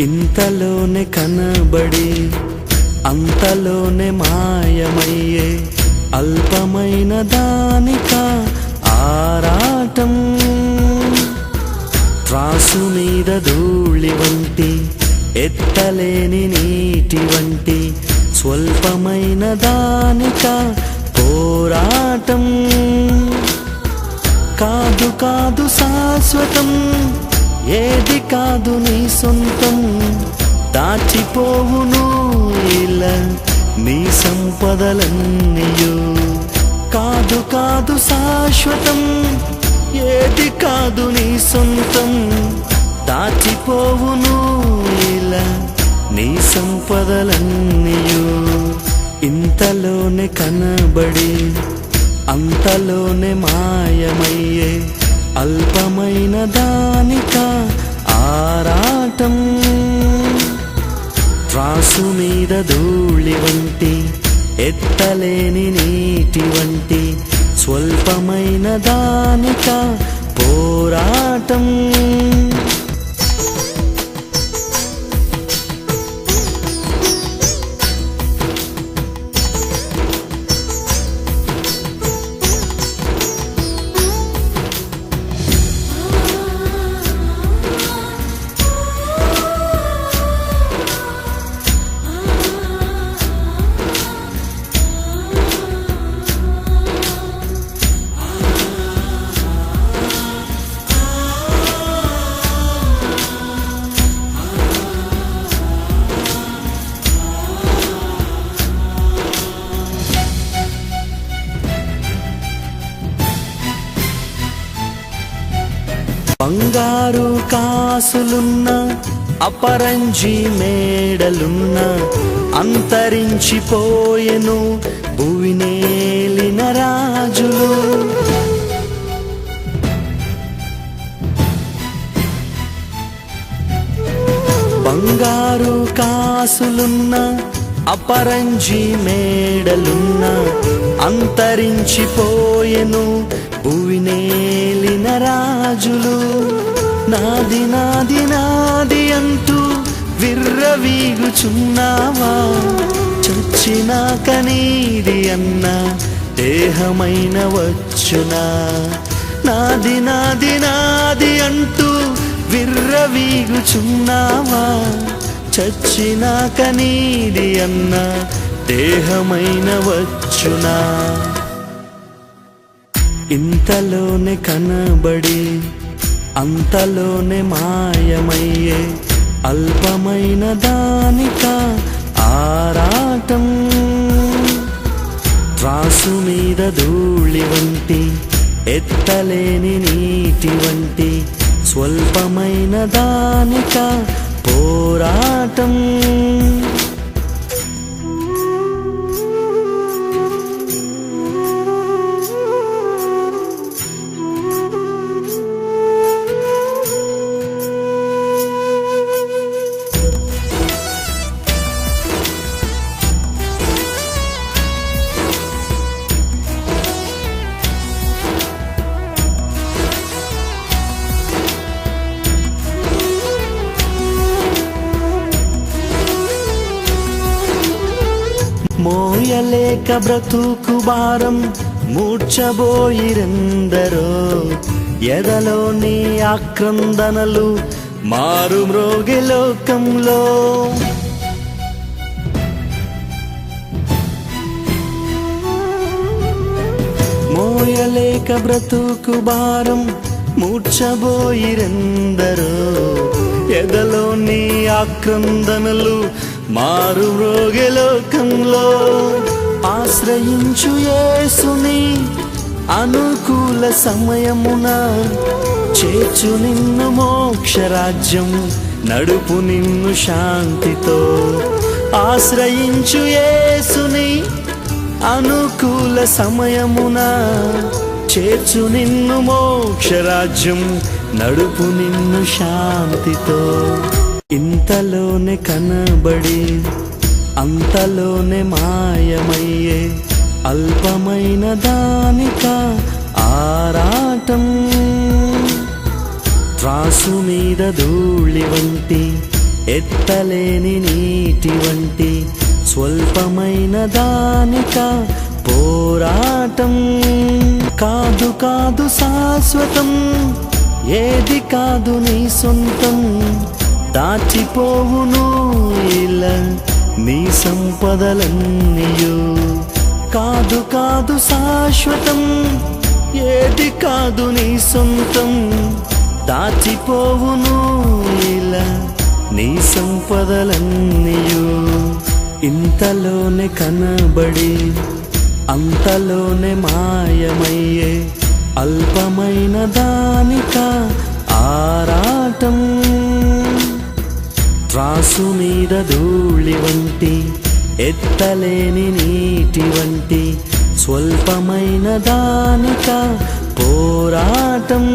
ఇంతలోనే కనబడి అంతలోనే మాయమయ్యే అల్పమైన దానిక ఆరాటం. త్రాసు మీద ధూళి వంటి ఎత్తలేని నీటి వంటి స్వల్పమైన దానిక పోరాటం. కాదు కాదు శాశ్వతం, ఏది కాదు నీ సొంతం. దాచిపోవును ఇలా నీ సంపదలన్నీయు. కాదు కాదు శాశ్వతం, ఏది కాదు నీ సొంతం. దాచిపోవును ఇలా నీ సంపదలన్నీయు. ఇంతలోనే కనబడి అంతలోనే మాయమయ్యే అల్పమైన దానిక ఆరాటం. త్రాసు మీద ధూళి వంటి ఎత్తలేని నీటి వంటి స్వల్పమైన దానిక పోరాటం. బంగారు కాసులున్న అపరంజి మేడలున్న అంతరించిపోయెను భువినేలిన రాజులు. బంగారు కాసులున్న అపరంజి మేడలున్న అంతరించిపోయెను భువినేలిన రాజులు. నాది నాది నాది అంటూ విర్రవీగుచున్నావా? చచ్చినాక నీది అన్న దేహమైన వచ్చునా? నాది నాది నాది అంటూ విర్రవీగుచున్నావా? చచ్చినాక నీది అన్న దేహమైన వచ్చునా? ఇంతలోనే కనబడి అంతలోనే మాయమయ్యే అల్పమైన దానిక ఆరాటం. త్రాసు మీద ధూళి వంటి ఎత్తలేని నీటి వంటి స్వల్పమైన దానిక పోరాటం. మోయలేక బ్రతుకు భారం మూర్ఛబోయిరెందరో. ఎదలోని ఆక్రందనలు మారు మ్రోగే లోకంలో. మోయలేక బ్రతుకు భారం మూర్ఛబోయిరెందరో. ఎదలోని ఆక్రందనలు మారు మ్రోగే లోకంలో. ఆశ్రయించు యేసుని అనుకూల సమయమున చేర్చు నిన్ను మోక్షరాజ్యం, నడుపు నిన్ను శాంతితో. ఆశ్రయించు యేసుని అనుకూల సమయమున చేర్చు నిన్ను మోక్షరాజ్యం, నడుపు నిన్ను శాంతితో. ఇంతలోనే కనబడి అంతలోనే మాయమయ్యే అల్పమైన దానిక ఆరాటం. త్రాసు మీద ధూళి వంటి ఎత్తలేని నీటి వంటి స్వల్పమైన దానిక పోరాటం. కాదు కాదు శాశ్వతం, ఏది కాదు నీ సొంతం. దాచిపోవును ఇలా నీ సంపదలన్నీయు. కాదు కాదు శాశ్వతం, ఏది కాదు నీ సొంతం. దాచిపోవును ఇలా నీ సంపదలన్నీయు. ఇంతలోనే కనబడి అంతలోనే మాయమయ్యే అల్పమైన దానిక ఆరాటం. త్రాసు మీద ధూళి వంటి ఎత్తలేని నీటి వంటి స్వల్పమైన దానిక పోరాటం.